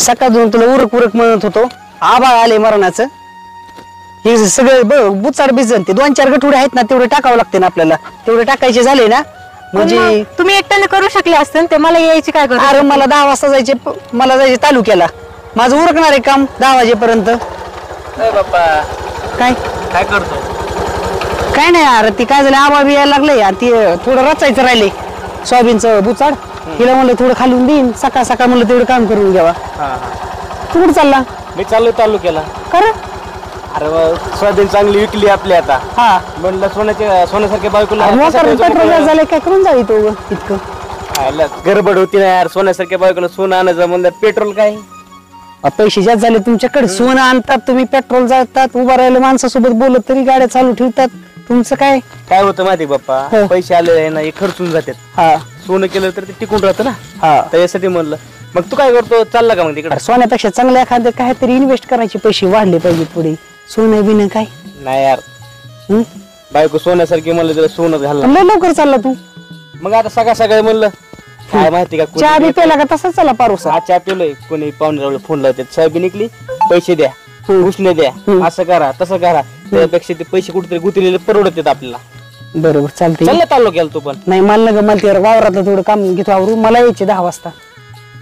सकाळून तुला उरक उरक म्हणत होतो, आभाळ आले मरणाचं. हे सगळं बुचाड भिजन ते 2-4 गठुडे आहेत ना, तेवढे टाकावं लागते ना आपल्याला. तेवढे टाकायचे झाले ना म्हणजे तुम्ही एकट्याने करू शकले असते ते, मला यायची काय गरज? अरे मला 10 वाजता जायचे, मला जायचे तालुक्याला. माझं उरकणार आहे काम 10 वाजेपर्यंत. बाप्पा काय काय करतो? काय नाही यार, ती काय झालं आभाळ बी यायला लागले यार, ती थोडं रचायचं राहिले सोयाबीनचं बुचाड. हिला म्हणलं थोडं खालून देईन, सकाळ सकाळ म्हणलं तेवढं काम करून घ्यावा. तू कुठं चालला? मी चाललोय तालुक्याला. खरं? अरे सोयाबीन चांगली विकली आपली आता. हा म्हणलं सोन्यासारख्या बायकोला पेट्रोल झालंय, काय करून जावी तो इतकं गडबड होती ना यार. सोन्यासारख्या बायकोला सोनं आणायचं म्हणलं, पेट्रोल काय पैसे जास्त झाले तुमच्याकडे. सोनं आणतात तुम्ही, पेट्रोल जातात, उभा राहिलं माणसासोबत बोलत तरी गाड्या चालू ठेवतात. तुमचं काय काय होतं माहिती बाप्पा, पैसे आले ना हे खर्चून जातात. हा सोनं केलं तर ते टिकून राहतं ना. हा त्यासाठी म्हणलं. मग तू काय करतो? चालला का मग तिकडे? सोन्यापेक्षा चांगल्या एखाद्या काहीतरी इन्व्हेस्ट करायचे, पैसे वाढले पाहिजे पुढे. सोनं बिनं काय नाही यार, बायको सोन्यासारखी म्हणलं त्याला सोनं घाललं. लय लवकर चालला तू. मग आता सकाळ म्हणलं काय माहिती का, चहा बी प्याला का तसंच चला पारोसा? चहा पिलोय. कोणी पाहुणे फोन लावतात, सोयाबीन निघली, पैसे द्या, उष्णे द्या, असं करा तसं करा. त्यापेक्षा ते पैसे कुठेतरी गुंतलेले परवडतात आपल्याला. बरोबर चालते. चाललं तालुक्याला तू पण? नाही मला ना, मला ते वावरातलं थोडं काम घेतो आवरून. मला यायचे 10 वाजता.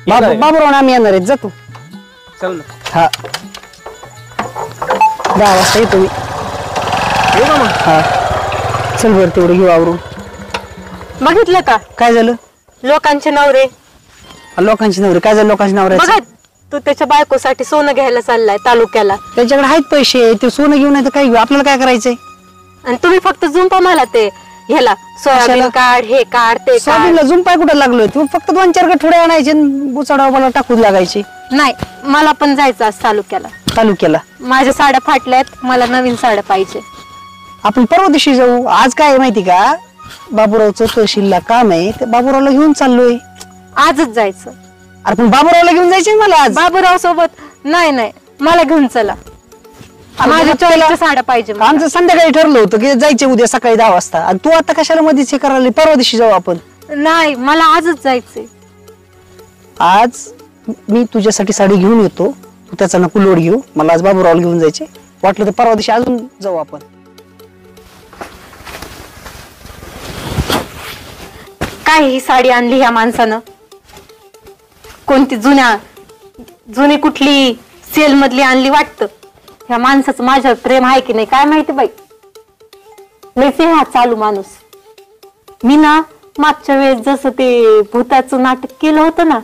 बाबूराव आम्ही येणार आहेत, जातो. चल ना. हा 10 वाजता येतो मी. हा चल बरं, तेवढं घेऊ आवरून. बघितलं का काय झालं? लोकांचे नवरे. लोकांची नवरे काय झालं? लोकांची नवरे बघा, तू त्याच्या बायकोसाठी सोनं घ्यायला चाललाय तालुक्याला. त्याच्याकडे आहेत पैसे, ते सोनं घेऊन नाही तर काय घेऊ? आपल्याला काय करायचंय? आणि तुम्ही फक्त झुंपा मला ते ह्याला सोयाबीन काढ, हे काढ, ते काढ. सोयाबीनला झुंपाय कुठं लागलोय? तू फक्त 2-4 गठुडे आणायचे, बुचाडा मला टाकून लागायचे. नाही, मला पण जायचं आज तालुक्याला. तालुक्याला माझ्या साड्या फाटल्यात, मला नवीन साड्या पाहिजे. आपण परवा दिवशी जाऊ. आज काय माहिती का, बाबूरावचं तहसीलला काम आहे, ते बाबूरावला घेऊन चाललोय. आजच जायचं. अरे पण बाबूरावला घेऊन जायचे मला आज. बाबूराव सोबत नाही, मला घेऊन चला. माझ्या चॉईसच्या साड्या पाहिजे. आमचं संध्याकाळी ठरलं होतं की जायचे उद्या सकाळी 10 वाजता. आणि तू आता कशाला मध्येच हे करायला? परवा दिवशी जाऊ आपण. नाही, मला आजच जायचंय. आज मी तुझ्यासाठी साडी घेऊन येतो, तू त्याचा नको लोड घेऊ. मला आज बाबूरावला घेऊन जायचे. वाटलं तर परवा दिवशी अजून जाऊ आपण. काय ही साडी आणली ह्या माणसानं? कोणती जुनी कुठली सेल मधली आणली वाटतं. ह्या माणसाचं माझ्यावर प्रेम आहे की नाही काय माहिती बाई. लयच हा चालू माणूस. मी ना मागच्या वेळेस जसं ते भूताचं नाटक केलं होतं ना,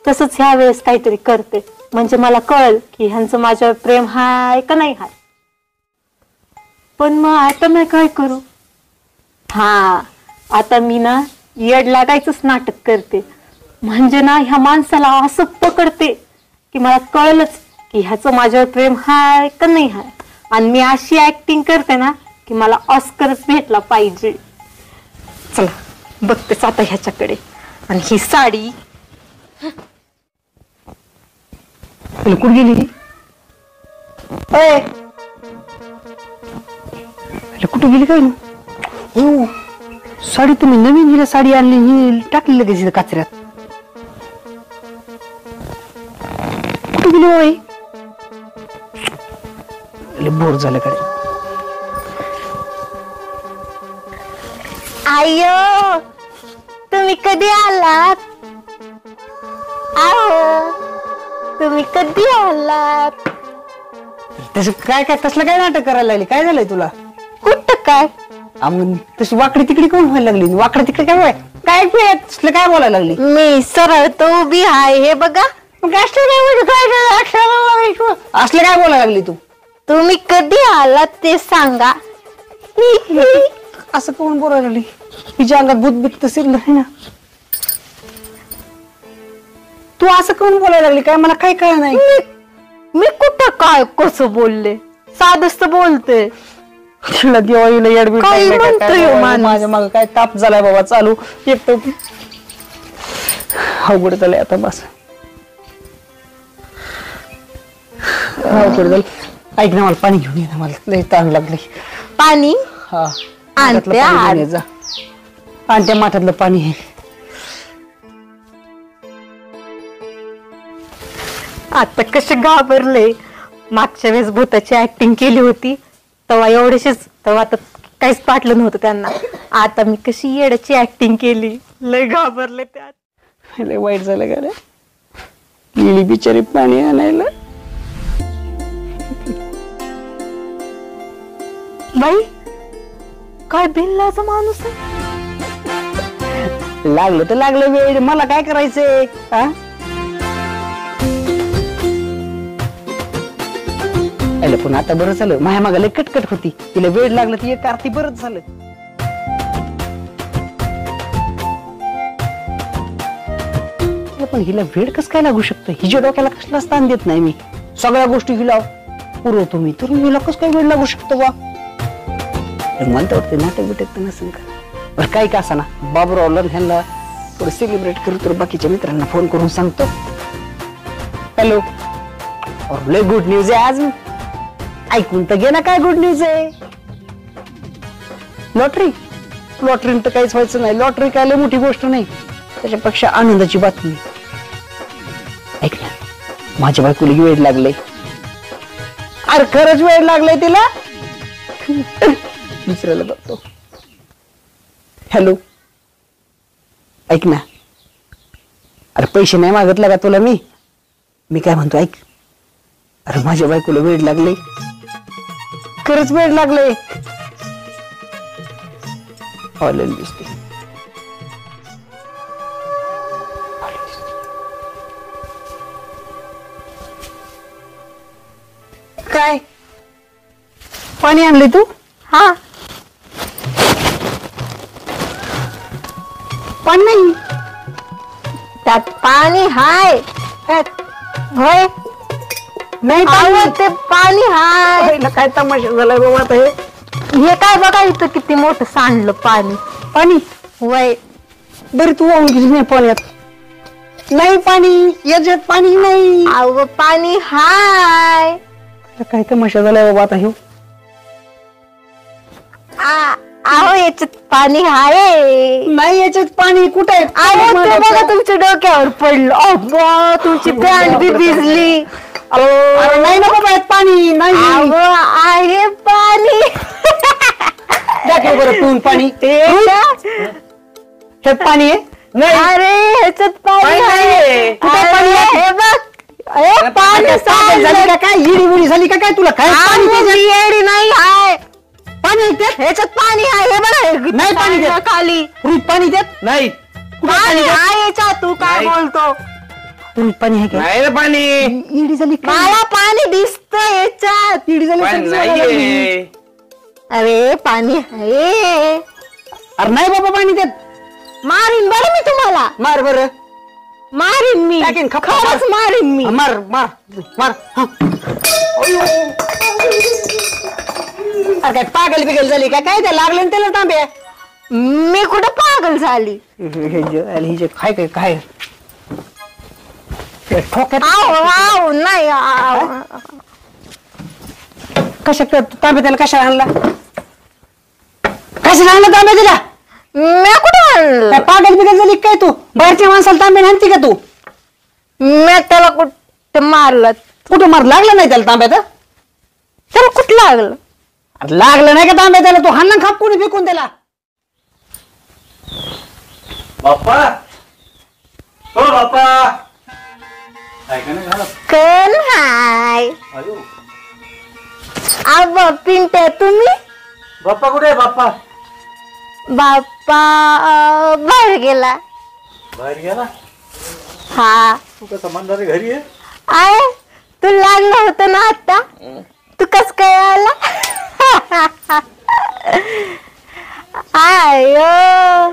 तसंच ह्या वेळेस काहीतरी करते, म्हणजे मला कळल की ह्यांचं माझ्यावर प्रेम हाय का नाही हाय. पण मग आता मी काय करू? हा, आता मी ना येड लागायचंच नाटक करते. म्हणजे ना ह्या माणसाला असं पकडते की मला कळलंच की ह्याचं माझ्यावर प्रेम हाय का नाही हाय. आणि मी अशी ऍक्टिंग करते ना की मला ऑस्करच भेटला पाहिजे. चला बघतेच आता ह्याच्याकडे. आणि ही साडी कुठे गेली? कुठे गेली काय? हो, साडी तुम्ही नवीन हिला साडी आणली, ही टाकली लगेच कचऱ्यात. कुठे गेली बाई? बोर झालं कडे. आयो, तुम्ही कधी आलात? आहो, तुम्ही कधी आलात? तसं काय तसलं काय नाटक करायला लागली? काय झालंय तुला? कुठं काय? तशी वाकडी तिकडे कोण व्हायला लागली? वाकडे तिकडे काय काय तसलं काय बोलायला लागली? मी सरळ तो उभी आहे, हे बघा. असलं काय बोलायला लागली तू? तुम्ही कधी आलात ते सांगा. असं कोण बोलायला लागली? हिच्या अंगात भूत बीत तसेच नाही ना. तू असं कोण बोलायला लागली? काय मला काय कळलं नाही. मी कुठं काय कसं बोलले? साधच बोलते. माझ्या माग काय ताप झालाय बाबा चालू. एक तर अवघड झालंय आता. बस अवघड झालं. ऐक ना, मला पाणी घेऊन ये ना, मला लय ताण लागले. पाणी? हा, आणते. आणत्या माठातलं पाणी आहे. आता कसे घाबरले. मागच्या वेळेस भूताची ऍक्टिंग केली होती तेव्हा एवढेशीच, तेव्हा आता काहीच पाटलं नव्हतं त्यांना. आता मी कशी येड्याची ऍक्टिंग केली, लय घाबरले त्यात. लय वाईट झालं का रे, गेली बिचारी पाणी आणायला. बाई काय बिनलाचा माणूस आहे. लागलं तर लागलं वेळ, मला काय करायचंय. पण आता बरं झालं, माझ्या मागाला कटकट होती, तिला वेळ लागला ती एक आरती बरंच झालं. पण हिला वेळ कस काय लागू शकतं, हिच्या डोक्याला कसला स्थान देत नाही मी. सगळ्या गोष्टी हिला पुरवतो मी, तर हिला कस काय वेळ लागू शकतो बा. मला तर वाटतं नाटक बिटक नसेल का. बरं काही का असाना, बाबूरावला ह्यांना थोडं सेलिब्रेट करू, तर बाकीच्या मित्रांना फोन करून सांगतो. हॅलो, लय गुड न्यूज आहे आज. ऐकून तर घे ना, काय गुड न्यूज आहे. लॉटरी लॉटरीन तर काहीच व्हायचं नाही. लॉटरी काय लय मोठी गोष्ट नाही, त्याच्यापेक्षा आनंदाची बातमी. ऐक ना, माझ्या बायकोला वेळ लागले. अरे खरंच वेळ लागलाय तिला. दुसऱ्याला बघतो. हॅलो, ऐक ना, अरे पैसे नाही मागितला का तुला मी काय म्हणतो ऐक. अरे माझ्या बायकोला वेळ लागले, खरंच वेळ लागले. ऑनलाईन दिसते. काय पाणी आणले तू. हा पाणी नाही त्यात पाणी हाय. होय नाही अहो, ते पाणी हाय. काय तमाशा झालाय बाबा आता. हे काय बघा इथं किती मोठं सांडलं पाणी. पाणी वय बरं तू वाहून गेली नाही पाण्यात. नाही पाणी याच्यात पाणी नाही. अहो पाणी हाय. काय तमाशा झालाय बाबा आता. हे अहो याच्यात पाणी हाय. नाही याच्यात पाणी कुठे आहे. अहो ते बघा तुमच्या डोक्यावर पडलं. अब्बा तुमची पॅन्ट बी भिजली. अरे नाही ना बाबा यात पाणी नाही. अहो आहे पाणी. दाखव बरं पिऊन पाणी. ह्यात पाणी आहे. नाही अरे ह्याच्यात पाणी आहे. कुठे पाणी आहे? हे बघ हे पाणी झाली का काय, हिडी बुडी झाली का काय तुला. काय पाणी त्याच्यात? येडी नाही आहे. पाणी आहे त्यात. ह्याच्यात पाणी आहे. हे बघा हे नाही पाणी त्यात. खाली फ्रीज पाणी त्यात नाही पाणी आहे याच्यात. तू काय बोलतो. फ्रीज पाणी आहे का. नाही रे पाणी, हिडी झाली का. मला पाणी दिसतंय याच्यात. हिडी झाली पाणी का? नाहीये. अरे पाणी आहे. अरे नाही बाबा पाणी त्यात. मारीन बरं मी तुम्हाला. मार बरं. मारीन मी. टाकीन खपा. खरंच मारीन मी. मार मार मार. अरे काय पागल बिगल झाली का काय. ते लागले ना त्याला तांबे. मी कुठं पागल झाली. काय काय काय ठोक्यात आव आव नाही कशा तांबे त्याला कशा आणला. कशा आणला तांबे तिला. मी कुठं आणलं. काय पागल बिगल झाली काय तू. बाहेरच्या माणसाला तांबे आणते का तू. मी त्याला कुठं मारलं. कुठं मार लागलं नाही त्याला तांब्यात. त्याला कुठं लागलं. लागलं नाही का तांब्या त्याला. तू हाणला खाप कोणी फेकून त्याला. बाप्पा हो बाप्पा. कोण हाय. अब पिंट्या तुम्ही. बाप्पा कुठे आहे बाप्पा. बाप्पा बाहेर गेला. बाहेर गेला. हा तू कसं म्हणणार घरी आहे. आय तू लागलं होतं ना आता. तू कस काय आला. आयो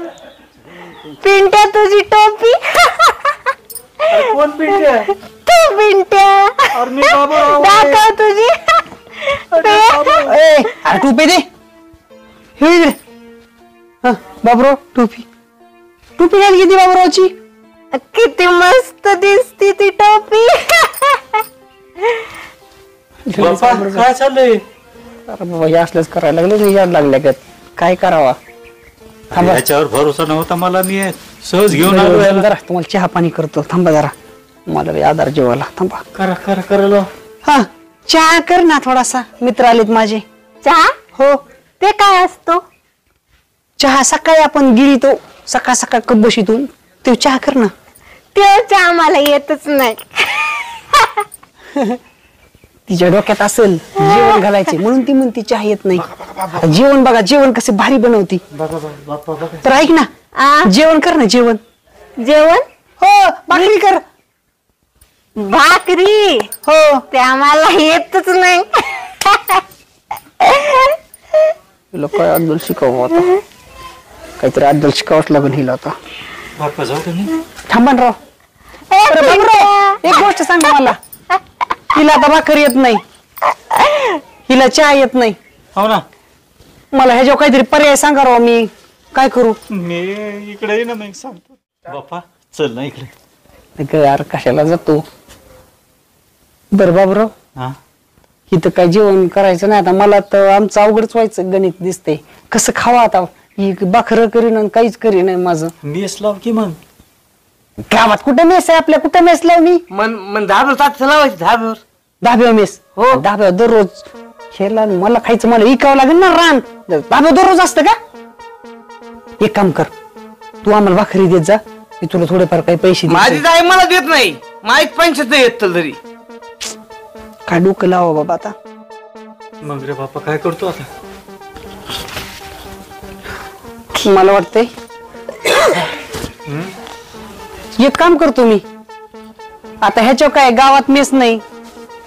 पिंट्या तुझी टोपी. कोण पिंट्या. तू पिंट्या. मी बाबूराव. दाखव तुझी. अरे टोपी दे. हे बाबरो टोपी. टोपी घाल किती बाबरावची. किती मस्त दिसती ती टोपी. बाप्पा काय चाललंय. अरे बाबा हे असलंच करायला लागलं. याद लागल्या का काय करावा. याच्यावर भरोसा नव्हता मला. मी सहज घेऊन आलो. जरा तुम्हाला चहा पाणी करतो. थांबा जरा. मला बी आधार जेवायला थांबा. करा करा करा हा चहा कर ना थोडासा, मित्र आलेत माझे. चहा हो ते काय असतो? चहा सकाळी आपण गिळतो, सकाळ सकाळ कप बशीतून, ते चहा कर ना. ते चहा मला येतच नाही. तिच्या डोक्यात असेल जेवण घालायचे म्हणून ती म्हणती चहा येत नाही. आता जेवण बघा, जेवण कसे भारी बनवती. तर ऐक ना, जेवण कर ना, जेवण. जेवण? हो भाकरी कर. भाकरी? हो ते आम्हाला येतच नाही. तुला काय अद्दल शिकावं आता, काहीतरी अद्दल शिकावंच लागेल हिला आता. थांबा ना राव. अरे बाबूराव, एक गोष्ट सांगा मला, हिला आता भाकरी येत नाही, हिला चहा येत नाही. हो ना, मला ह्याच्यावर काहीतरी पर्याय सांगा राव, मी काय करू? मी इकडे ना मी सांगतो. बाप्पा चल ना इकडे. यार कशाला जातो? बर बाबूराव, हा इथं काय जेवण करायचं नाही आता, मला तर आमचं अवघडच व्हायचं गणित दिसते. कसं खावा आता, ही भाकरं करीन आणि काहीच करीन नाही माझं. मेस लाव की मग. गावात कुठे मेस आहे आपल्या, कुठे मेस लावली? मन धाब्यावर लावायची, धाब्यावर. धाब्यावर मेस? हो धाब्यावर दररोज खेळला, मला खायचं, मला इकावं लागेल ना रान. धाब्यावर दररोज असतं का? एक काम कर, तू आम्हाला भाकरी देत जा, मी तुला थोडेफार काही पैसे देते. माझी आई मला देत नाही, माझी 500 येत तरी. काय डोकं लावा बाबा आता. मग रे बाप्पा काय करतो आता? मला वाटतंय एक काम करतो मी आता, ह्याच्या काय गावात मेस नाही,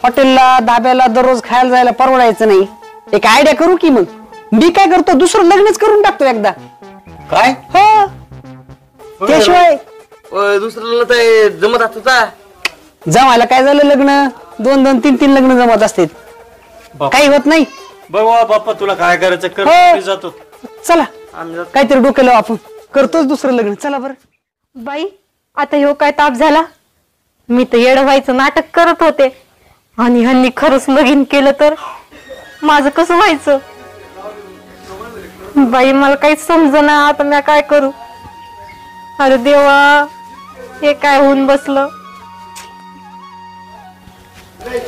हॉटेलला धाब्याला दररोज खायला जायला परवडायचं नाही. एक आयडिया करू की मग, मी काय करतो, दुसरं लग्नच करून टाकतो एकदा. काय? हो त्याशिवाय दुसऱ्याला जमत असतो का? जमायला काय झालं, लग्न 2-2, 3-3 लग्न जमत असतात, काही होत नाही. बघा बाप्पा तुला काय करायचं कर, हो. मी जातो. चला काहीतरी डोकं लावू आपण, करतोच दुसरं लग्न. चला बरं. बाई आता ह्यो काय ताप झाला? मी तर येडं व्हायचं नाटक करत होते आणि ह्यांनी खरंच लगीन केलं तर माझं कसं व्हायचं? बाई मला काहीच समजना आता, मी काय करू? अरे देवा, हे काय होऊन बसलं.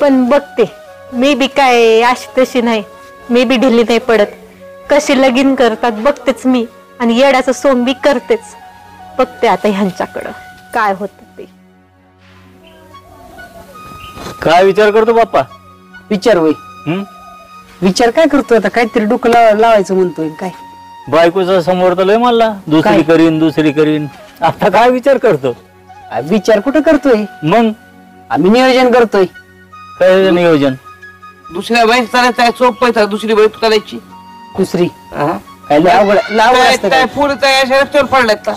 पण बघते, मी बी काय अशी तशी नाही, मी बी ढिल्ली नाही पडत. कशी लगीन करतात बघतेच मी, आणि येड्याचं सोंग बी करतेच. बघते आता ह्यांच्याकडं काय होत ते. काय विचार करतो बाप्पा? विचार वय विचार काय करतोय आता, काहीतरी डोकं लावायचं म्हणतोय. काय बायकोचा समोर तर लय मला दुसरी करीन दुसरी करीन, आता काय विचार करतो? विचार कुठं करतोय, मग आम्ही नियोजन करतोय. काय नियोजन? दुसऱ्या बाई चालायचं सोपं, दुसरी बाई करायची. दुसरी काय लय अवघड असतं काय? पुढे रस्त्यावर पडलाय का?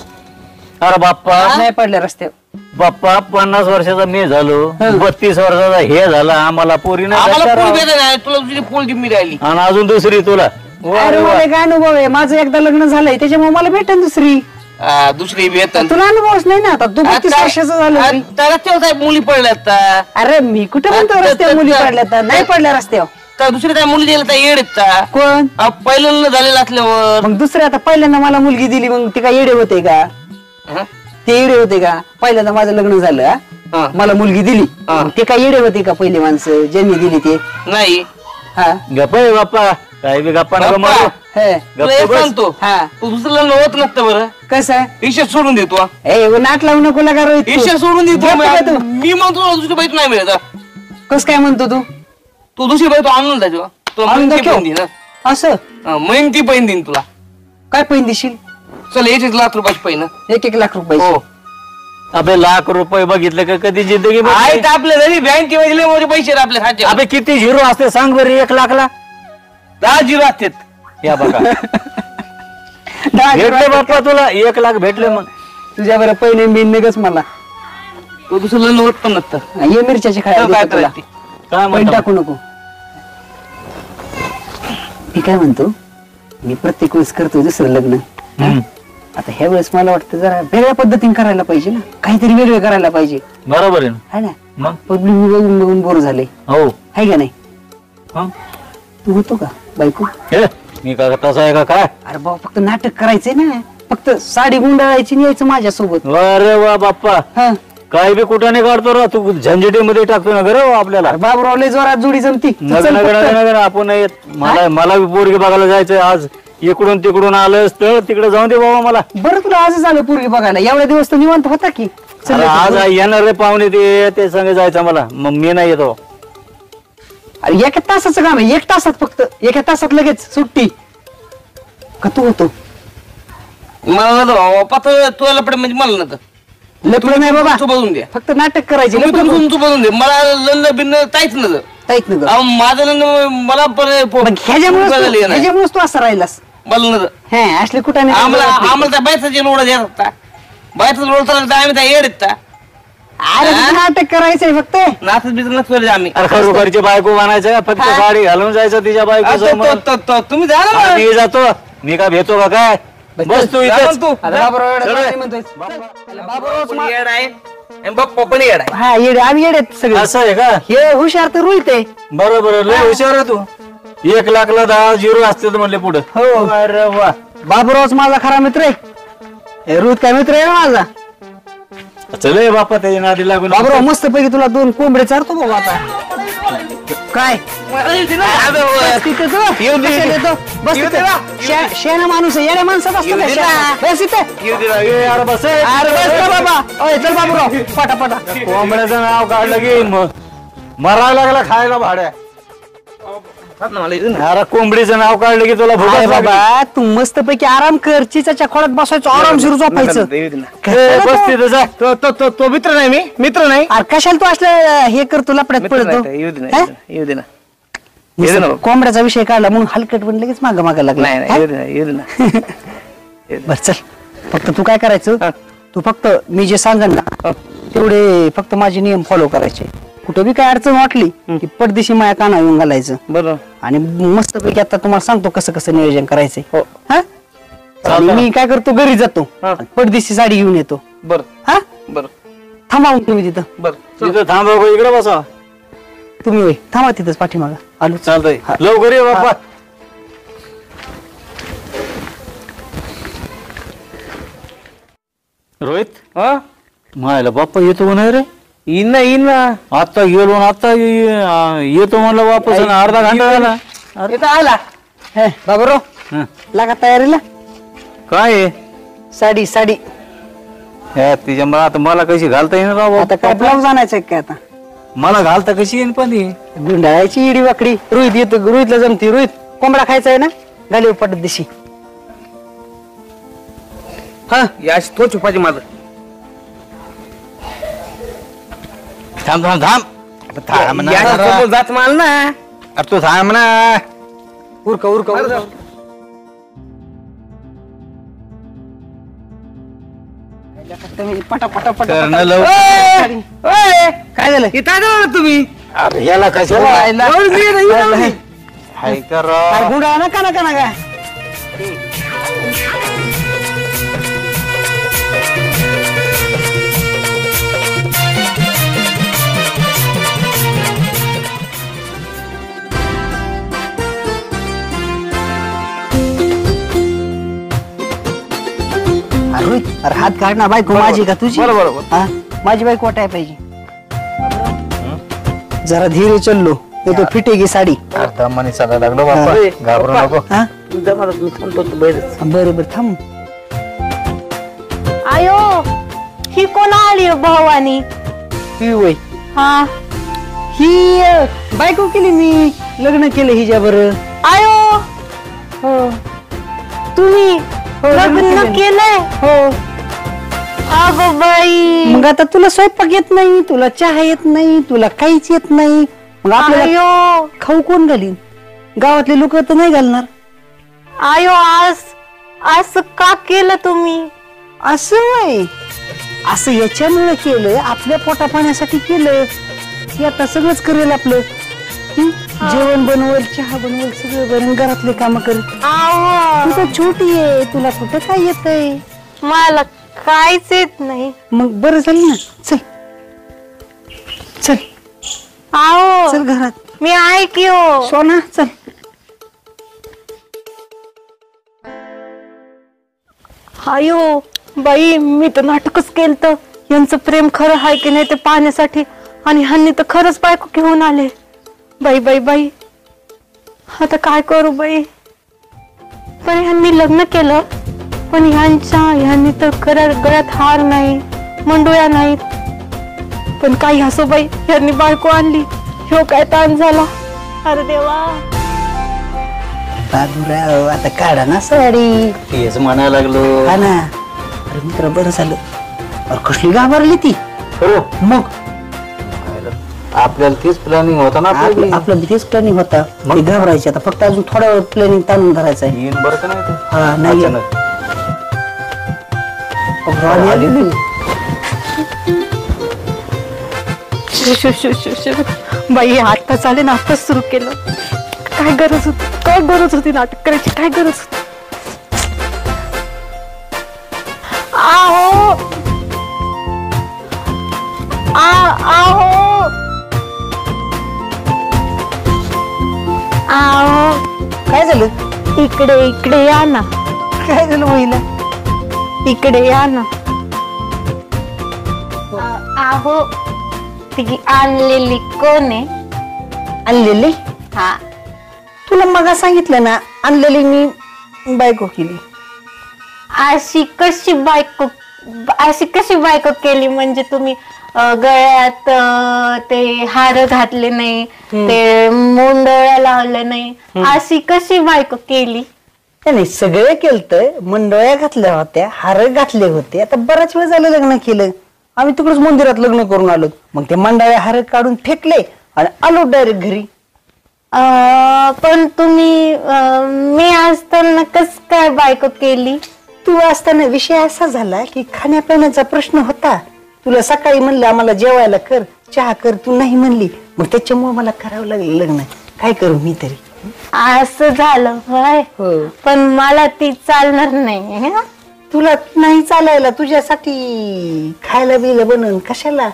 अरे बाप्पा नाही पडल्या रस्त्यावर. बाप्पा 50 वर्षाचा मी झालो, 32 वर्षाचा हे झाला, आम्हाला पोरी आम्हाला नाही, पोळी भेटत नाही, तुला दुसरी पोळी जिम्मी राहिली. आणि अजून दुसरी तुला. अरे मला काय अनुभव आहे, माझं एकदा लग्न झालंय त्याच्यामुळे मला भेटेल दुसरी. दुसरी भेटत तुला अनुभवच नाही ना, आता तू 32 वर्षाचं झालं. रस्त्यावर मुली पडल्यात. अरे मी कुठे म्हणतो रस्त्यावर मुली पडल्या, तर नाही पडल्या रस्त्यावर. तर दुसरी काय मुली दिल्या येड कोण? पहिल्यांदा झालेलं असल्यावर. मग दुसऱ्या आता पहिल्यांदा मला मुलगी दिली, मग ते काय येडे होते का? ते येडे होते का? पहिल्यांदा माझं लग्न झालं, मला मुलगी दिली, ते काय येडे होते का पहिले माणसं ज्यांनी दिली ते? नाही. हा गप्प आहे बाप्पा, काय बी गप्पा नको मारू. हे, तुला एक सांगतो, हा तू दुसरं लग्न होत नसतं बरं, कसं? ईशा सोडून देतो. ए नाट लावू नको लागा रोहित तू. ईशा सोडून देतो. गप्प काय तू? मी म्हणतो तुला दुसरी बाई नाही मिळत. कस काय म्हणतो तू? तू दुसरी बाई तू आणून द्यायचो, तुला आणून मेहनती दाखव. पण देईन ना. असं मेहनती पण देईन तुला. काय पैन देशील? चल 1,00,000 रुपयाची पैन. 1 लाख रुपये. हो. अबे लाख रुपये बघितले का कधी जिंदगी आहेत आपल्या घरी बँकेमध्ये लय मोठे पैसे आहेत आपल्या खात्यात. अबे किती झिरो असते सांग बरं 1 लाखला? 10 झिरो असतात. या बघा 10 भेटले बाप्पा तुला 1 लाख भेटले. मग तुझ्या बरं पहिने बिन निघच मला. तू दुसरं लग्न होत पण नसतं. ये मिरच्याची खायला काय देतो तुला. करायचं? काय पैन म्हणतो? टाकू नको. मी काय म्हणतो, मी प्रत्येक वेळेस करतो दुसरं लग्न. आता ह्या वेळेस मला वाटतं जरा वेगळ्या पद्धतीने करायला पाहिजे ना, काहीतरी वेगळं करायला पाहिजे. बरोबर आहे ना. है ना? मग पब्लिक बघून बघून बोर झाले, हो आहे का नाही? हं? तू होतो का बायको? हे, मी का तसा आहे का काय? अरे बाबा फक्त नाटक करायचंय ना, फक्त साडी गुंडाळायची आणि यायचं माझ्यासोबत. अरे वा बाप्पा, हा काय बी कुठं नाही काढतो रा तू झंझटीमध्ये टाकतो ना गं आपल्याला. बाबूराव लय जोरात जोडी जमती तू नगर चल नगर फक्त. नगर आपण नाही येत. मला बी पोरगी बघायला जायचंय आज. इकडून तिकडून आलं तर तिकडे जाऊन दे बाबा मला. बरं तुला आजच आलं पोरगी बघायला एवढ्या दिवस तर निवांत होता की चल अरे आज येणार रे पाहुणे ते संग जायचं मला मग मी नाही येतो. अरे एका तासाचं काम आहे 1 तासात फक्त 1 तासात लगेच सुट्टी का तू होतो मला नव्हतं पातळ तुला लपडे म्हणजे मला नव्हतं लपडं नाही बाबा तू बघून दे फक्त नाटक करायचे तुम्ही तुमचं तू बघून दे मला लग्न बिन्न काहीच नव्हतं ऐक ना गं. अहो, माझं लग्न मला मग ह्याच्यामुळेच तू असं राहिलास मला नव्हतं हे असले कुठं नाही आम्हाला त्या बायचा लोड येत होता बायचा लोड चालला आम्ही त्या येड येत अरे तुझं नाटक करायचंय फक्त नाचत बिचत नसतो आम्ही अरे खरोखरची बायको बनायचं फक्त साडी घालून जायचं तिच्या बायको समोर. तुम्ही जा ना मी जातो मी का भेटतो का काय बस तू जा इथेच. ना तू अरे बाबूराव एवढं चल काय रे. म्हणतोय? बाबा पण येड आहे आणि बाप्पा पण येड आहे हा येडे आम्ही येडे सगळे असं आहे का हे हुशार तर रोहित आहे बरोबर लय हुशार आहे तू 1 लाखला 10 झिरो असते म्हणले पुढे. हो. अरे वा बाबूरावच माझा खरा मित्र आहे हे रोहित काय मित्र आहे ना माझा चल बापा त्याच्या नादी लागून. बाबूराव मस्त पैकी तुला 2 कोंबडे चारतो बाबा आता काय बस तिथे तू. कशाला येतो? बस तिथे. शेणा माणूस आहे येण्या माणसात असतो का शेणा? बस इथे. अरे बस अरे बस ना बाबा ओय चल बाबूराव पटा पटा कोंबड्याचं नाव काढलं की मरायला लागला खायला भाड्या. अरे कोंबडीचं नाव काढलं की तुला अरे भूकच लागली. बाबा तू मस्त पैकी आराम कर चिचाच्या खोळ्यात बसायचो आरामशीर झोपायचं ए, बस तिथं जा. तो मित्र नाही मी मित्र नाही अरे कशाला तू असलं हे करतो लपड्यात पडतो हा? येऊ दे ना नुसतं कोंबड्याचा विषय काढला म्हणून हलकट पण लगेच माग माग लागला हा? येऊ दे ना बर चल फक्त तू काय करायचं तू फक्त मी जे सांगन ना तेवढे फक्त माझे नियम फॉलो करायचे कुठं बी काय अडचण वाटली की पडदिशी माया काना येऊन घालायचं बरोबर आणि मस्त पैकी आता तुम्हाला सांगतो कसं कसं नियोजन करायचंय हो. हा आणि मी काय करतो घरी जातो पडदिशी साडी घेऊन येतो बर हा बर थांबा मग तुम्ही तिथं बर तिथं थांबा गो, इकडे बसा. तुम्ही होय थांबा तिथंच पाठीमागं आलो चालतंय लवकर ये बाप्पा. रोहित हा मायला बाप्पा येतो का नाही रे. येईन ना आता गेलो ना आता येतो म्हणलं वापस आणि अर्धा घंटा झाला. इथं आला हे बाबरो हं. लागा तयारीला काय आहे? साडी साडी हे तिच्या मला आता मला कशी घालता येईन राव आता काय ब्लाऊज आणायचं काय आता मला घालता कशी येईन पण ती? गुंडाळायची इडी वाकडी रोहित येतो रोहितला जमती रोहित कोंबडा खायचा आहे ना घाली पटत दिशी हा याच तो छुपाची माझं थांब थांब थांब थांब ना याच्या जरा. सोबत जात माल ना अरे तू थांब ना. उरका उरका उरका. पटा पटा पटा करणं लवकर. काय झालं इथं आलो ना तुम्ही अरे याला कशाला हाय कर राव. काय गुंडा नका नका नका अरे रोहित, अरे हात काढ ना बायको माझी का तुझी बरोबर. हा माझी बायको वाटाय पाहिजे जरा धीरे चललो नाही तो फिटेगी साडी अर्धा मनी चालायला लागलो बाप्पा घाबरू नको. हा मी थांबतो बाहेरच बरं बरं थांब आयो ही कोण आली हो भवानी ती वय हा ही बायको केली मी लग्न केलं हिच्या बरं आयो हो तुम्ही लग्न केलंय हो अगो बाई मग आता तुला स्वयंपाक येत नाही तुला चहा येत नाही तुला काहीच येत नाही मग आपल्याला आयो खाऊ कोण घालीन गावातले लोक तर नाही घालणार आयो असं का केलं तुम्ही असं वय असं याच्यामुळे केलं आपल्या पोटा पाण्यासाठी केलं की आता सगळंच करेल आपलं हं? जेवण बनवल चहा बनवल सगळं बनवून घरातले काम करेल आहो तू तर छोटी आहे तुला कुठं काय येतंय मला काहीच येत नाही मग बरं झालं ना चल चल आहो चल घरात मी आहे की हो सोना चल आयो बाई मी तर नाटकच केलं यांचं प्रेम खरं आहे की नाही ते पाहण्यासाठी, आणि ह्यांनी तर खरंच बायको घेऊन आले. बाई बाई बाई, आता काय करू बाई. पण ह्यांनी लग्न केलं, पण ह्यांनी तर गळ्यात हार नाही, मंडोळ्या नाहीत. पण काही असो बाई, ह्यांनी बायको आणली, ह्यो काय ताण झाला. अरे देवा. बाबूराव आता काढा ना साडी. तेच म्हणायला लागलो. हा ना. अरे मित्र बरं झालं. अरे कसली घाबरली ती. खरं मग आपल्याला तेच प्लॅनिंग होता ना आपलं तेच प्लॅनिंग होता. ती घाबरायची. आता फक्त अजून थोडा वेळ प्लॅनिंग ताणून धरायचं आहे. येईन बरं का नाही ते? हा नाही अचानक. आली. बाई आता चाले ना, आताच सुरू केलं. काय गरज होती नाटक करायची, काय गरज होती. आहो काय झालं? इकडे या ना. काय झालं महिला? इकडे या ना. आहो, ती आणलेली कोण आहे? आणलेली? हा, तुला मग सांगितलं ना, आणलेली मी बायको केली. अशी कशी बायको केली? म्हणजे तुम्ही गळ्यात ते हार घातले नाही, ते मुंडोळ्या लावले नाही, अशी कशी बायको केली? नाही सगळे केलतंय. मंडोळ्या घातल्या होत्या, हार घातले होते. आता बराच वेळ झालं लग्न केलं. आम्ही तिकडच मंदिरात लग्न करून आलो. मग ते मंडोळ्या हार काढून फेकले आणि आलो डायरेक्ट घरी. पण तुम्ही मी असताना कस काय बायको केली? तू असताना विषय असा झाला की खाण्यापिण्याचा प्रश्न होता. तुला सकाळी म्हणलं आम्हाला जेवायला कर, चहा कर, तू नाही म्हणली. मग त्याच्यामुळे मला करावं लागलं लग्न. काय करू मी तरी. असं झालं होय. हो. पण मला ती चालणार नाही. तुला नाही चालायला, तुझ्यासाठी खायला बिलं बनवून कशाला?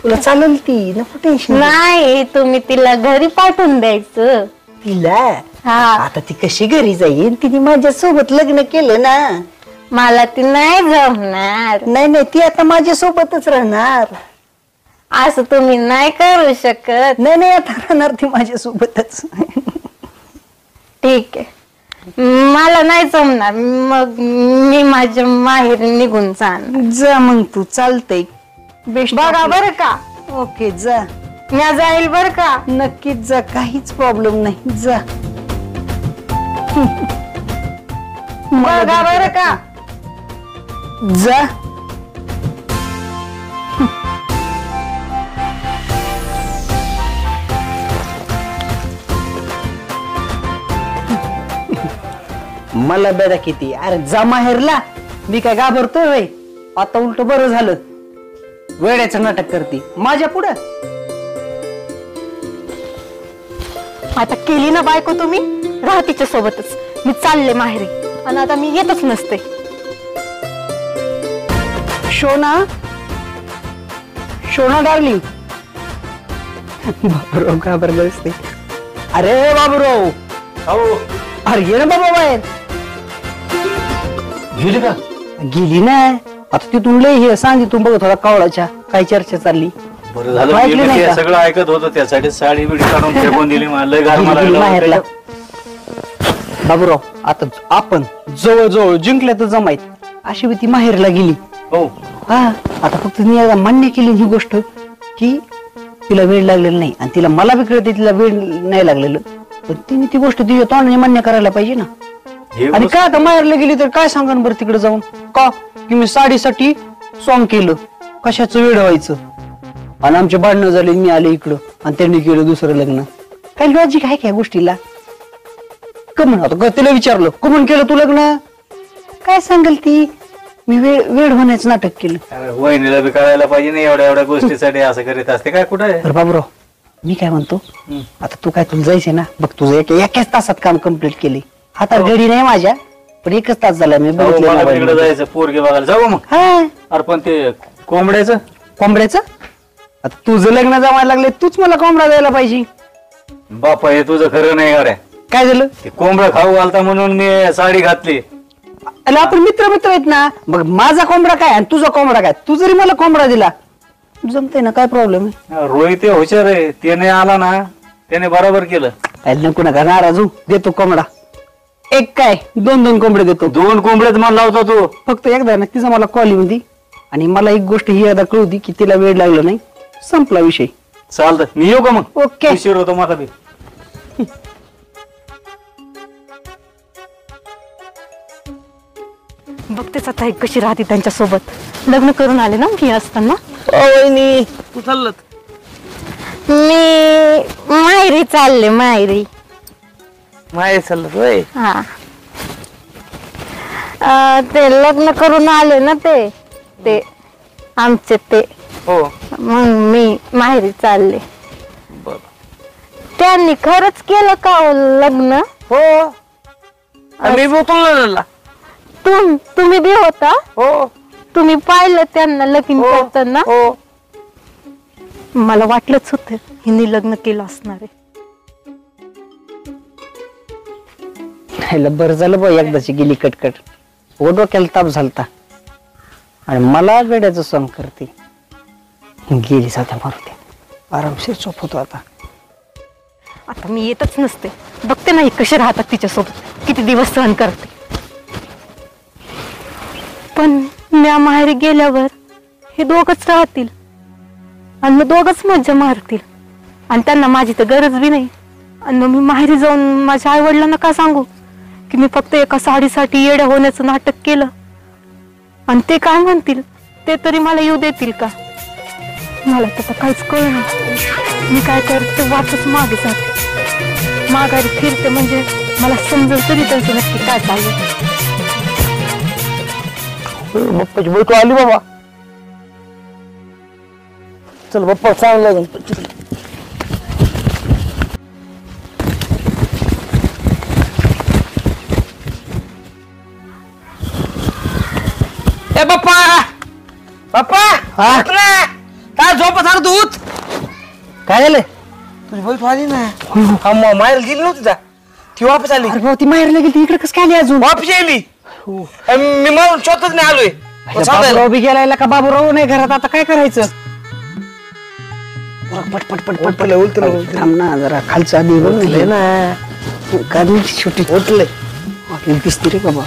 तुला चालेल ती, नको टेन्शन. नाही, तुम्ही तिला घरी पाठवून द्यायचं. तिला? हा, आता ती कशी घरी जाईल? तिने माझ्या सोबत लग्न केलं ना. मला ती नाही जमणार. नाही ती आता माझ्या सोबतच राहणार. असं तुम्ही नाही करू शकत. नाही आता राहणार ती माझ्या सोबतच. ठीक आहे, मला नाही जमणार. मग मी माझ्या माहेर निघून जाणार. जा मग तू, चालतंय. बेस्ट बघा बरं का. ओके जा. मी जाईल बरं का. नक्कीच जा, काहीच प्रॉब्लेम नाही. जा बघा बरं का. जा. मला बेडा किती. अरे जा माहेरला. मी काय घाबरतोय वय? आता उलट बरं झालं. वेड्याचं नाटक करते माझ्या पुढं. आता केली ना बायको तुम्ही, राहा तिच्या सोबतच. मी चालले माहेरी, आणि आता मी येतच नसते. शोना डार्लिंग. बाबूराव घाबरलं असते. अरे बाबूराव, अरे ये ना बाबा बाहेर. गेली का? गेली ना. आता तिथून लय हे सांगितून बघत होता कावळाच्या काय चर्चा चालली. बरं झालं, ऐकली मी नाही ते का? सगळं ऐकत होतो. त्यासाठी साडी बिडी काढून फेकून दिली. मला लय घाण गेली लागलं माहेरला. होतं. बाबूराव, आता आपण जवळ जिंकल्या तर जमायत. अशी ती माहेरला गेली. हो. हा, आता फक्त तिने एकदा मान्य केली ही गोष्ट की तिला वेळ लागलेला नाही, आणि तिला मला बी कळते तिला वेळ नाही लागलेलं. पण तिने ती गोष्ट तिच्या तोंडाने मान्य करायला पाहिजे ना. हे आणि काय आता माहेरला गेली तर काय सांगा बरं तिकडे जाऊन का की मी साडीसाठी सॉंग केलं, कशाचं वेळ व्हायचं, आणि आमचे भांडणं झाले. मी आले इकडं आणि त्यांनी केलं दुसरं लग्न. काय लॉजिक आहे का या गोष्टीला? कमन आता तिला विचारलं, कमन केलं तू लग्न? काय सांगेल ती? मी वेळ होण्याचं नाटक केलं. अरे वहिनीला बी कळायला पाहिजे ना, एवढ्या गोष्टीसाठी असं करीत असते. काय कुठं आहे? अरे बाबूराव, मी काय म्हणतो, आता तू काय तुला जायचंय ना, बघ तुझं एकाच तासात काम कम्प्लीट केली. हातात घडी नाही माझ्या, पण एकच तास झाला मी मला तिकडे बघितलं. जायचं, पोरगे बघायला जाऊ मग. हा, अरे पण ते कोंबड्याचं कोंबड्याचं आता तुझं लग्न जमायला लागले, तूच मला कोंबडा द्यायला पाहिजे. बापा हे तुझं खरं नाही. अरे काय झालं? ते कोंबडा खाऊ घालता म्हणून मी साडी घातली. अरे आपण मित्र मित्र आहेत ना, मग माझा कोंबडा काय आणि तुझा कोंबडा काय, तू जरी मला कोंबडा दिला जमतंय ना, काय प्रॉब्लेम आहे? रोहित हे हुशार आहे, त्याने आला ना त्याने बरोबर केलं. अरे नको नका नाराज होऊ, देतो कोंबडा. एक काय 2 कोंबडे देतो. 2 कोंबड्यात मला होता तू. फक्त एकदा ना तिचा मला कॉल येऊन दी, आणि मला एक गोष्ट ही एकदा कळू दी की तिला वेळ लागला नाही, संपला विषय. चालतं, मी येऊ का मग? ओके. उशीर होतो मला बी. बघतेच आता एक कशी राहते त्यांच्यासोबत. लग्न करून आले ना मी असताना. वहिनी तू चाललं मी माहेरी चालले, माहेरी. माहेर चाललं होय. हा ते लग्न करून आले ना ते आमचे ते, हो मग मी माहेरी चालले. बर. त्यांनी खरंच केलं का हो लग्न? हो मी बोलला. तुम्ही बी होता? हो तुम्ही पाहिलं त्यांना लगीन करताना? हो. मला वाटलंच होतं हिने लग्न केलं असणार आहे. बरं झालं बा एकदाची गेली कटकट. ओ डोक्याला ताप झालता आणि मला गड्याचं सॉंग करते. गेली साध्या मारुती, आरामशीर झोपतो आता. आता मी येतच नसते, बघते नाही कसे राहतात तिच्यासोबत, किती दिवस सहन करते. पण मी माहेरी गेल्यावर हे दोघच राहतील आणि मग दोघच मज्जा मारतील, आणि त्यांना माझी तर गरज बी नाही. आणि मग मी माहेरी जाऊन माझ्या आई वडिलांना का सांगू की मी फक्त एका साडीसाठी येड्या होण्याचं नाटक केलं? आणि ते काय म्हणतील, ते तरी मला येऊ देतील का? मला तर काहीच कळलं. मी काय करते, वाटच मागे जाते, माघारी फिरते, म्हणजे मला समजेल तरी त्यांचं नक्की काय चाललं. बाप्पाची बायको आली बाबा. चल बाप्पा चांगलं. ए बाप्पा बाप्पा काय झोपत आलं तू? काय झालं? तुझी बायको आली ना. हा माहेर गेली नव्हती का ती? वापस आली. अरे भाऊ, ती माहेरला गेली, इकडे कसं काय आली अजून? वापस येली. मी म्हणून स्वतःच नाही आलोय. बाबूराव बी गेलाय का? बाबूराव नाही घरात, आता काय करायचं? पटपट पटपट थांब ना जरा, खालचं आधी बघ ना. गाडी छोटी उठले दिसते रे बाबा.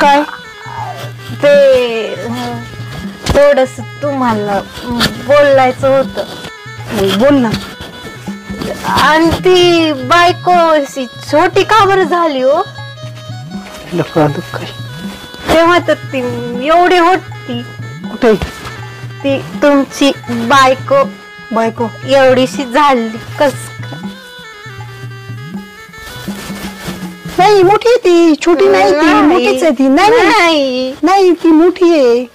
काय ते थोडस तुम्हाला बोलायचं होतं. बोल ना. आणि ती बायको अशी छोटी का बरं झाली हो? दुःख तेव्हा तर ती एवढी होती. कुठे? ती तुमची बायको एवढीशी झाली कस? नाही, मोठी आहे ती, छोटी नाही ती, मोठीच आहे ती. नाही ती मोठी आहे,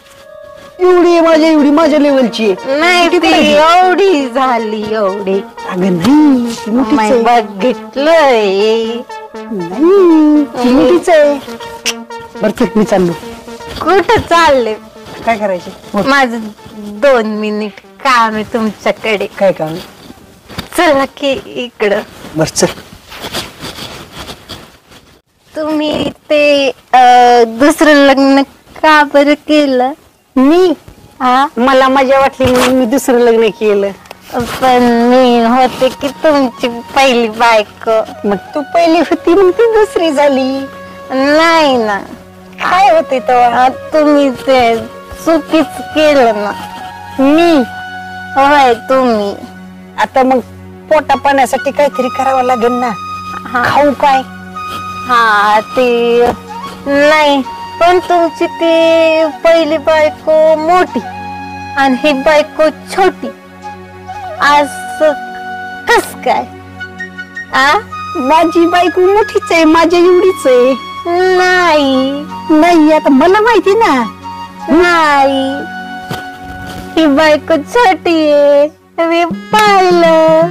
एवढी आहे, माझ्या लेवलची आहे. नाही ती एवढी झाली, एवढी. अगं नाही, ती मोठीच आहे. बघितलंय. नाही, ती मोठीच आहे. बरं चल, मी चाललो. कुठं चालले? काय करायचे? माझं 2 मिनिट काम आहे तुमच्याकडे. काय काम? चला की इकडं. बरं चल. तुम्ही ते दुसरं लग्न का बरं केलं? मी? हा, मला मजा वाटली म्हणून मी दुसरं लग्न केलं. पण मी होते की तुमची पहिली बायको. मग तू पहिली होती, मग ती दुसरी झाली. नाही ना, काय होते तेव्हा? तुम्ही ते चुकीच केलं ना. मी? होय तुम्ही. आता मग पोटा पाण्यासाठी काहीतरी करावं लागेल ना. खाऊ काय? हा ते नाही, पण तुमची ती पहिली बायको मोठी आणि ही बायको छोटी, असं कस काय? माझी बायको मोठीच आहे, माझ्या एवढीच आहे. नाही, आता मला माहिती ना. नाही, ही बायको छोटी आहे, मी पाहिलं.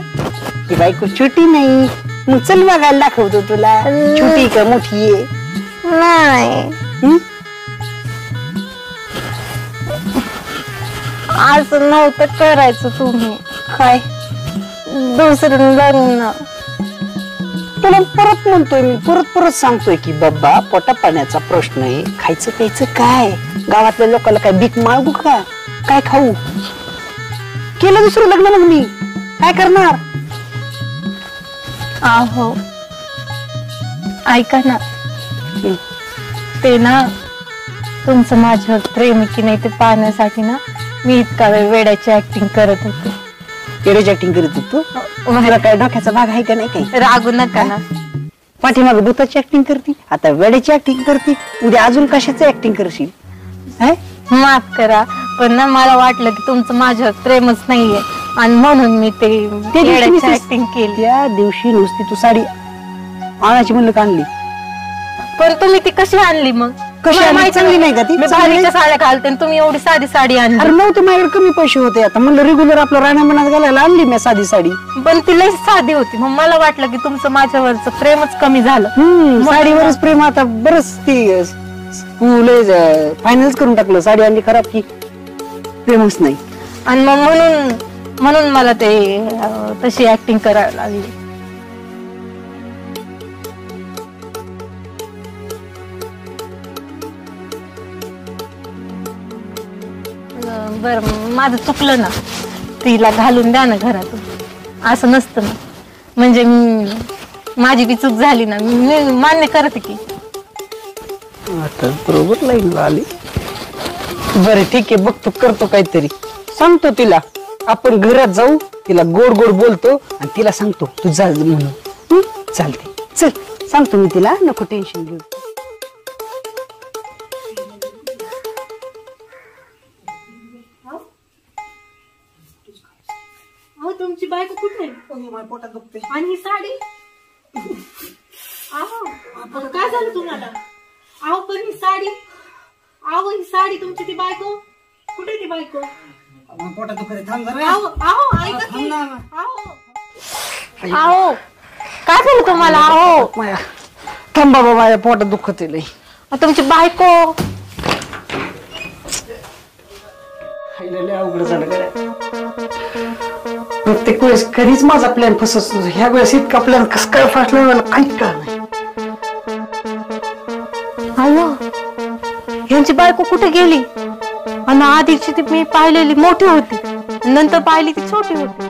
ही बायको छोटी नाही. मग चल बघायला दाखवतो तुला, छोटी का मोठी आहे. नाही, असं नव्हतं करायचं तुम्ही. काय? दुसरं लग्न. तुला परत म्हणतोय मी, परत सांगतोय की बाबा पोटा पाण्याचा प्रश्न आहे, खायचं प्यायचं काय, गावातल्या लोकांना काय भीक मागू का, काय खाऊ, केलं दुसरं लग्न मग मी काय करणार. आहो ऐका ना, ते ना तुमचं माझ्यावर प्रेम की नाही ते पाहण्यासाठी ना मी इतका वेळ वेड्याची ऍक्टिंग करत होते. केडेची ऍक्टिंग करीत होतो. मला काय डोक्याचा भाग आहे का नाही काही. रागू नका ना. पाठीमाग भूताची ऍक्टिंग करते, आता वेड्याची ऍक्टिंग करते, उद्या अजून कशाची ऍक्टिंग करशील. माफ करा, पण ना मला वाटलं की तुमचं माझ्यावर प्रेमच नाहीये आणि म्हणून मी ते ऍक्टिंग केली. त्या दिवशी नुसती तू साडी आणायची म्हणलं का आणली. पण तुम्ही ती कशी आणली मग. कशी आणली, चांगली नाही का ती. मी भारीच्या साड्या घालते आणि तुम्ही एवढी साधी साडी आणली. अरे नव्हते माझ्याकडे, कमी पैसे होते, आता म्हणलं रेग्युलर आपलं राहण्यामानात घालायला आणली मी साधी साडी. पण ती लई साधी होती, मग मला वाटलं की तुमचं माझ्यावरचं प्रेमच कमी झालं. साडीवरच प्रेम. आता बरंच ती फायनलच करून टाकलं, साडी आणली खराब की प्रेमच नाही. आणि मग म्हणून मला ते तशी ऍक्टिंग करायला लागली. बर माझं चुकलं ना, तिला घालून द्या ना घरातून. असं नसतं ना, म्हणजे माझी बी चूक झाली ना, मी मान्य करते की. आता बरोबर लाईन आली. बरं ठीक आहे, बघतो करतो काहीतरी, सांगतो तिला. आपण घरात जाऊ, तिला गोड गोड बोलतो आणि तिला सांगतो तू जा म्हणून. चालते, चल सांगतो मी तिला, नको टेन्शन घेऊ. तुमची बायको कुठे पोटात दुखते. आणि ही साडी काय झालं तुम्हाला. आहो पण ही साडी तुमची, ती बायको कुठे, ती बायको पोटात दुखते. थांब जरा. आहो काय झालं तुम्हाला. आहो थांब बाबा, माझ्या पोटात दुखत लई. तुमची बायको. अवघड झालं. प्रत्येक वेळेस कधीच माझा प्लॅन फसत, ह्या वेळेस इतका प्लॅन कसं काय फासला मला काही कळलं नाही. अयो यांची बायको कुठे गेली. आणि आधीची ती मी पाहिलेली मोठी होती, नंतर पाहिली ती छोटी होती.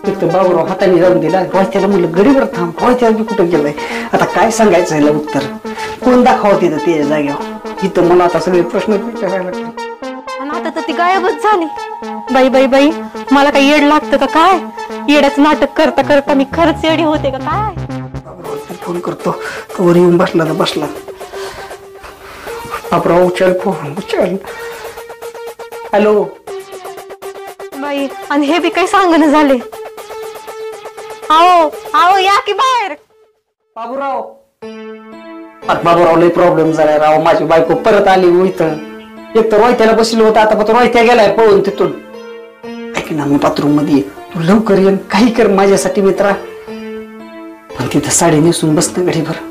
एक तर बाबूराव हाताने जाऊन दिला, त्याला म्हणलं गडीवर थांब, त्याला कुठं गेलाय. आता काय सांगायचं याला उत्तर, कोण दाखवा तिथं त्याच्या जागेवर. इथं मला आता सगळे प्रश्न विचारायला लागले. आणि आता तर ती गायबच झाली. बाई बाई बाई, मला काही येड लागतं का काय. येड्याचं नाटक करता करता मी खरंच येडी होते का काय. फोन करतो, वर येऊन बसला तर बसला. बाबूराव उचल फोन, उचल. हॅलो बाई, आणि हे बी काही सांगणं झाले. आओ या की बाहेर. बाबूराव, बाबूराव लय प्रॉब्लेम झालाय राव. माझी बायको परत आली इथं. एक तर रोहित्याला बसलो होता, आता पण रोहित्या गेलाय पळून तिथून. ऐक ना, मी बाथरूम मध्ये तू लवकर ये, काही कर माझ्यासाठी मित्रा. पण तिथं साडी नेसून बसतं गडीभर.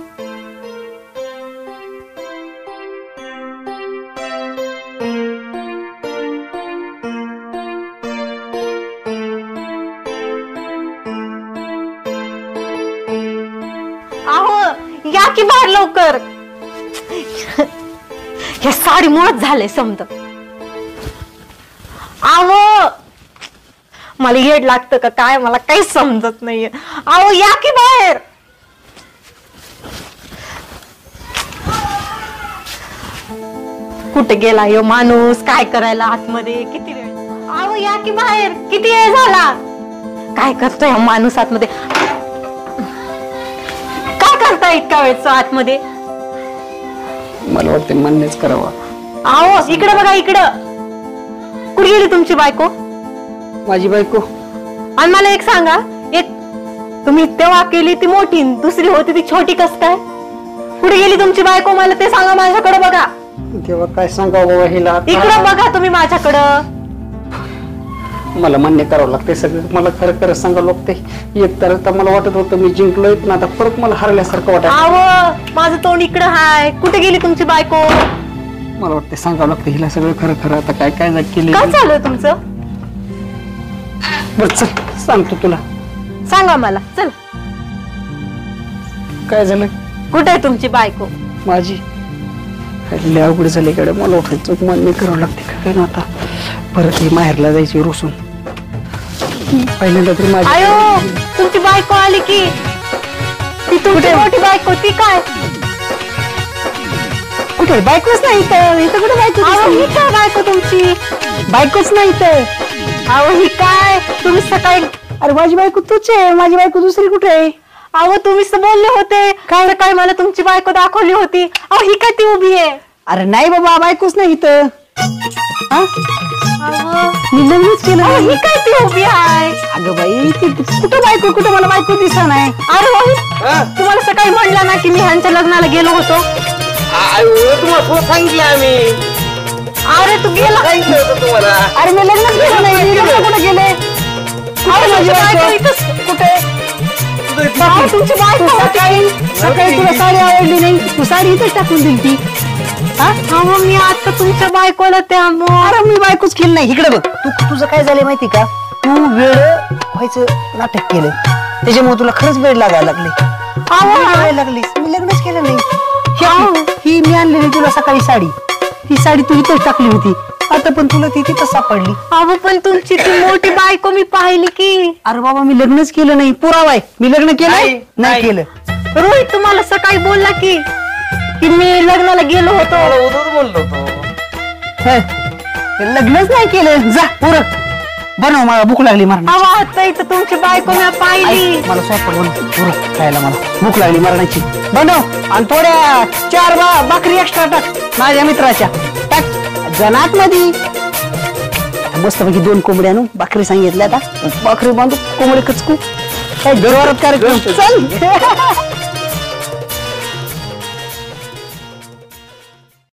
या की बाहेर लवकर. या साडी मुळात झाले समज. आहो मला येड लागतं का काय, मला काहीच समजत नाहीये. आहो या की बाहेर. कुठे गेला यो माणूस, काय करायला आतमध्ये, किती वेळ. आहो या की बाहेर, किती वेळ झाला. काय करतोय हा माणूस आतमध्ये. करता इतका वेळच आतमध्ये. मला वाटतं मान्यच करावा. आहो इकडे बघा, इकडं. कुठे गेली तुमची बायको. माझी बायको. आणि मला एक सांगा, एक तुम्ही तेव्हा केली ती मोठी, दुसरी होती ती छोटी, कस काय. कुठे गेली तुमची बायको, मला ते सांगा. माझ्याकडे बघा. तेव्हा काय सांगावं बाबा हिला. इकडं बघा तुम्ही माझ्याकडं. मला मान्य करावं लागतंय सगळं. मला खरं खरं सांगावं लागतंय. एक तर मला वाटत होतं मी जिंकलोय, पण आता परत मला हरल्यासारखं वाटत. आव माझं तोंड इकडं हाय. कुठे गेली तुमची बायको. मला वाटतं सांगावं लागतं हिला सगळं खरं खरं. आता काय काय केलं. काय चालू तुमचं. बर चल सांगतो तुला सांगा मला चल. काय झालं. कुठे आहे तुमची बायको? माझी लय अवघड झाली कडे मला उठायचं मन नाही करावं लागते काय ना आता परत ही माहेरला जायची रुसून पहिल्यांदा तरी माझी आयो तुमची बायको आली की ती तुमची मोठी बायको ती काय? कुठे बायकोच नाही इथं इथं कुठे बायको अहो ही काय बायको तुमची? बायकोच नाही इथं. अहो ही काय तुम्ही सकाळी अरे माझी बायको तूच आहे माझी बायको दुसरी कुठे आहे. अहो तुम्हीच तर बोलले होते काय सकाळी मला तुमची बायको दाखवली होती. अहो ही काय ती उभी आहे? अरे नाही बाबा बायकोच नाही इथं. हा? मी लग्नच केलं अहो नाही. ही काय ती उभी आहे? अगं बाई कुठं बायको कुठं मला बायको दिसा नाही. अरे रोहित तुम्हाला सकाळी म्हणलं ना की मी ह्यांच्या लग्नाला गेलो होतो. तुम्हाला थोडं सांगितलं आम्ही. अरे तू गेला सांगितलं होतं तुम्हाला. अरे मी लग्नच केलं नाही मी लग्न कुठं गेले. अरे माझी तुमची बायको बायको इथंच कुठे अहो, तुमची बायको होती. सकाळी तुला साडी आवडली नाही तू साडी इथेच टाकून दिली ती. अहो मी आता तुमच्या बायकोला त्यामुळं अरे मी बायकोच केली नाही इकडे बघ तू तुझं काय झालंय माहिती का तू वेळ व्हायचं नाटक केलं त्याच्यामुळे तुला खरंच वेळ लागायला लागले. वेळ लागलीस मी लग्नच केलं नाही. ही मी आणलेली तुला सकाळी साडी ती साडी तू इथेच टाकली होती आता पण तुला ती तिथं सापडली. अहो पण तुमची ती मोठी बायको मी पाहिली की. अरे बाबा मी लग्नच केलं नाही पुरावा आहे मी लग्न केलं नाही, नाही केलं. रोहित तुम्हाला सकाळी बोलला की मी लग्नाला गेलो होतो. उदूच बोललो होतो. लग्नच नाही केलं जा पुरक बनव मला भूक लागली मरणाची. अहो आता इथं तुमची बायको मी पाहिली. मला स्वयंपाक बनव पुरक खायला मला भूक लागली मरणाची बनव आणि थोड्या 4 भाकरी एक्स्ट्रा टाक माझ्या मित्राच्या टाक जनात मध्ये मस्त पैकी 2 कोंबड्या आणू भाकरी सांगितल्या आता भाकरी बांधू कोंबडी कचकू काय दरवारात कार्यक्रम चल